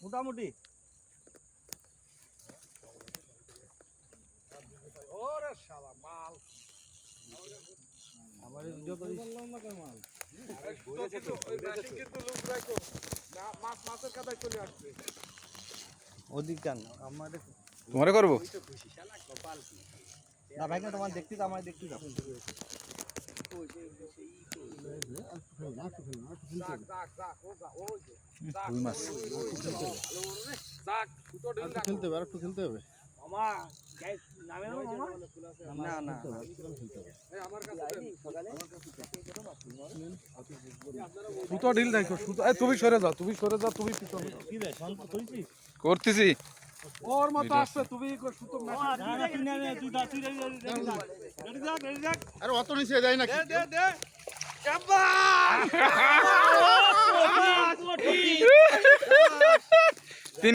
মোটামুটি ওরে শালা মাল আমার ভিডিও করি মাল ওই মেশিন কিন্তু লুক রাখো না মাছ মাছের কাদায় চলে আসবে ওদিক কেন আমার তোমারে করবো না ভাই না তোমার দেখতে তো আমার দেখতে দাও যাক যাক যাক ও যা ওই যে যাক রুই মাছ। যাক দুটো ডিল রাখো খেলতে হবে আরেকটু খেলতে হবে মামা গাইস নামে না মামা না না এই আমার কাছে দেন সুতো ঢিল দেখো সুতো এই তুমি সরে যাও তুমি পিছনে যাও। কি রে শান্ত কইছিস করতেছি ওর মতো আসছে তুমি সুতো আরে অত নিচে যায় না দে দে দে কাব্বা